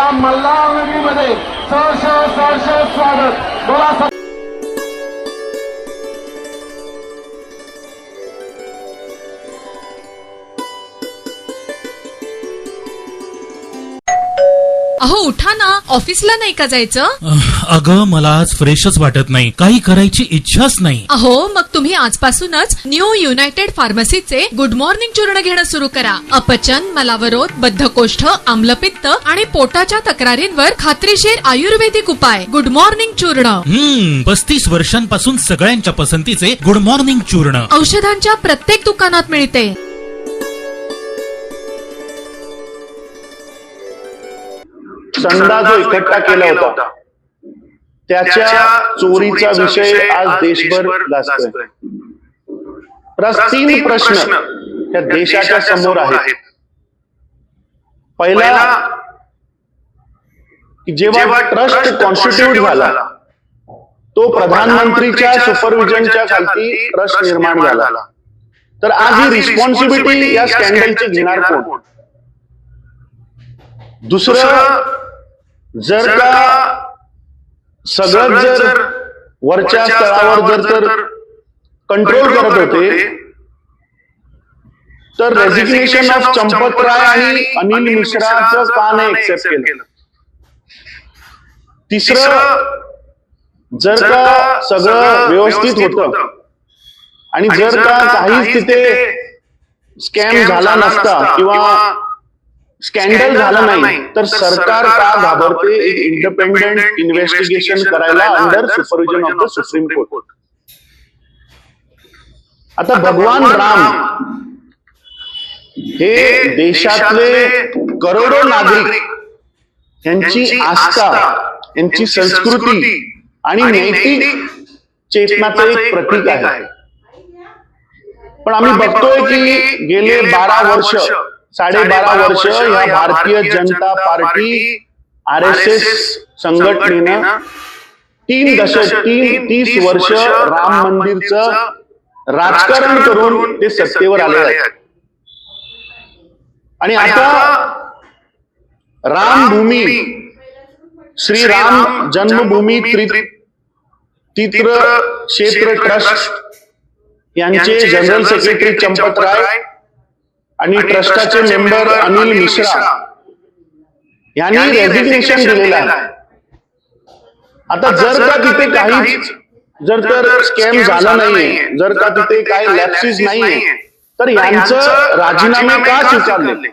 या मल्हारनगरीमध्ये सहर्ष स्वागत. बोला. अहो उठा ना, ऑफिसला नाही का जायचं? अगं मला आज फ्रेशच वाटत नाही, काही करायची इच्छाच नाही. अहो मग तुम्ही आजपासूनच न्यू युनायटेड फार्मसीचे गुड मॉर्निंग चूर्ण घेणं सुरू करा. अपचन, मलावरोध, बद्धकोष्ठ, आम्लपित्त आणि पोटाच्या तक्रारींवर खात्रीशीर आयुर्वेदिक उपाय. गुड मॉर्निंग चूर्ण. 35 वर्षांपासून सगळ्यांच्या पसंतीचे गुड मॉर्निंग चूर्ण औषधांच्या प्रत्येक दुकानात मिळते. चंदा जो इकट्ठा केला होता त्याच्या चोरीचा विषय आज देशभर गाजतोय. तीन प्रश्न त्या देशाच्या समोर आहेत. पहिला, जेव्हा ट्रस्ट कॉन्स्टिट्यूट झाला तो प्रधानमंत्रीच्या सुपरविजनच्या खाली ट्रस्ट निर्माण झाला, तर आज ही रिस्पॉन्सिबिलिटी या स्कॅन्डलची घेणार कोण? दुसरं, जर का सगळं जर वरच्या स्तरावर जर कंट्रोल करत होते तर रेजिग्नेशन ऑफ चंपत राय आणि अनिल मिश्राचं का नाही एक्सेप्ट केलं? तिसरं, जर का सगळं व्यवस्थित होतं आणि जर का काहीच तिथे स्कॅम झाला नसता किंवा स्कॅन्डल झालं नाही तर सरकार का घाबरते एक इंडिपेंडेंट इन्व्हेस्टिगेशन करायला under supervision of the supreme court? आता भगवान राम हे देशातले करोडो नागरिक यांची आस्था, यांची संस्कृती आणि नैतिक चेतनाचं एक प्रतीक आहे. पण आम्ही बघतोय की गेले 12-12.5 वर्ष या भारतीय जनता पार्टी RSS संघटनेनं 30 वर्ष राम मंदिरचं राजकारण करून ते सत्तेवर आले आहेत. आणि आता रामभूमी, श्रीराम जन्मभूमी तीर्थ क्षेत्र ट्रस्ट यांचे जनरल सेक्रेटरी चंपत राय आणि ट्रस्टाचे मेंबर अनिल मिश्रा यांनी रेजिग्नेशन दिलेलं आहे. आता जर का तिथे काहीच जर स्कॅम झाला नाहीये, जर का तिथे काही लॅप्सिस नाहीये, तर यांचं राजीनामे का स्वीकारले?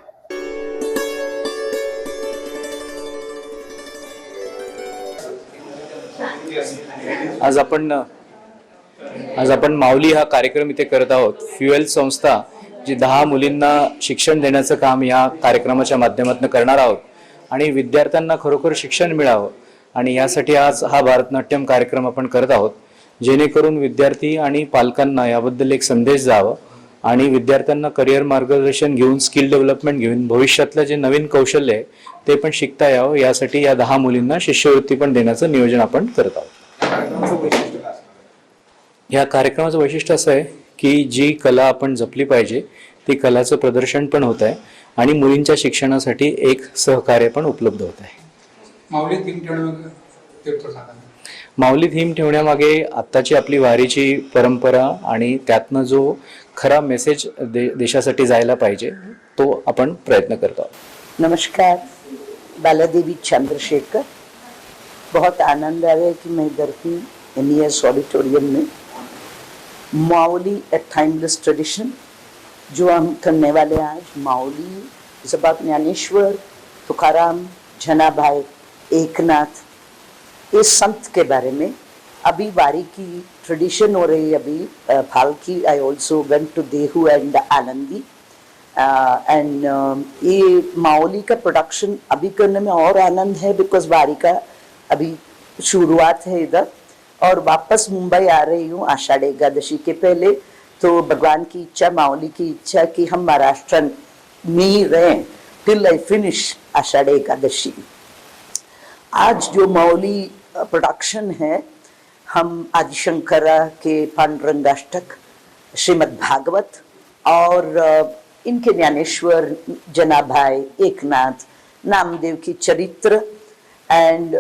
आज आपण माऊली हा कार्यक्रम इथे करत आहोत. फ्युएल संस्था जी 10 मुलींना शिक्षण देण्याचं काम या कार्यक्रमाच्या माध्यमातून करणार आहोत आणि विद्यार्थ्यांना खरोखर शिक्षण मिळावं आणि यासाठी आज हा भारतनाट्यम कार्यक्रम आपण करत आहोत, जेणेकरून विद्यार्थी आणि पालकांना याबद्दल एक संदेश जावा आणि विद्यार्थ्यांना करिअर मार्गदर्शन घेऊन, स्किल डेव्हलपमेंट घेऊन भविष्यातलं जे नवीन कौशल्य आहे ते पण शिकता यावं, यासाठी या 10 मुलींना शिष्यवृत्ती पण देण्याचं नियोजन आपण करत आहोत. या कार्यक्रमाचं वैशिष्ट्य असं आहे की जी कला आपण जपली पाहिजे ती कलाचं प्रदर्शन पण होत आहे आणि मुलींच्या शिक्षणासाठी एक सहकार्य पण उपलब्ध होत आहे. माऊली थीम ठेवण्यामागे आत्ताची आपली वारीची परंपरा आणि त्यातनं जो खरा मेसेज देशासाठी जायला पाहिजे तो आपण प्रयत्न करतो आहोत. नमस्कार, बालादेवी चंद्रशेखर. बहुत आनंद आ रहा है कि मैं इधर ही NES ऑडिटोरियम में माऊली ए टाइमलेस ट्रेडिशन जो हम करने वाले हैं आज. माऊली इज अबाउट ज्ञानेश्वर, तुकाराम, जनाभाई, एकनाथ, ये संत के बारे में. अभी वारी की ट्रेडिशन हो रही है. अभी फाल्की I also went to Dehu and Anandi and ये माऊली का प्रोडक्शन अभी करने में और आनंद है बिकॉज वारी का अभी शुरुआत है इधर और वापस मुंबई आ रही हूँ आषाढ़ एकादशी के पहले. तो भगवान की इच्छा, माऊली की इच्छा कि हम महाराष्ट्र में ही रहें टिल आई फिनिश आषाढ़ एकादशी. आज जो माऊली प्रोडक्शन है, हम आदिशंकरा के पांडुरंगाष्टक, श्रीमद् भागवत और इनके ज्ञानेश्वर, जनाभाई, एकनाथ, नामदेव की चरित्र एंड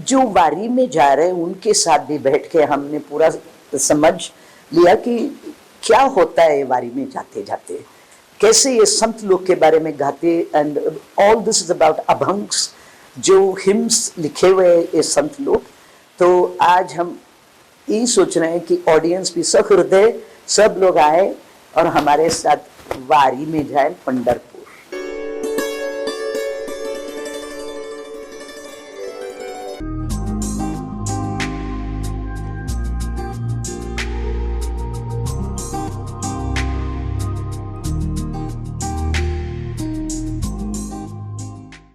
जो वारी में जा रहे हैं उनके साथ भी बैठ के हमने पूरा समझ लिया कि क्या होता है वारी में जाते जाते, कैसे ये संत लोग के बारे में गाते। And all this is about abhangs, जो हिम्स लिखे हुए ये संत लोग। तो आज हम यही सोच रहे हैं कि ऑडियंस भी सहृदय सब लोग आए और हमारे साथ वारी में जाए पंढरपुर।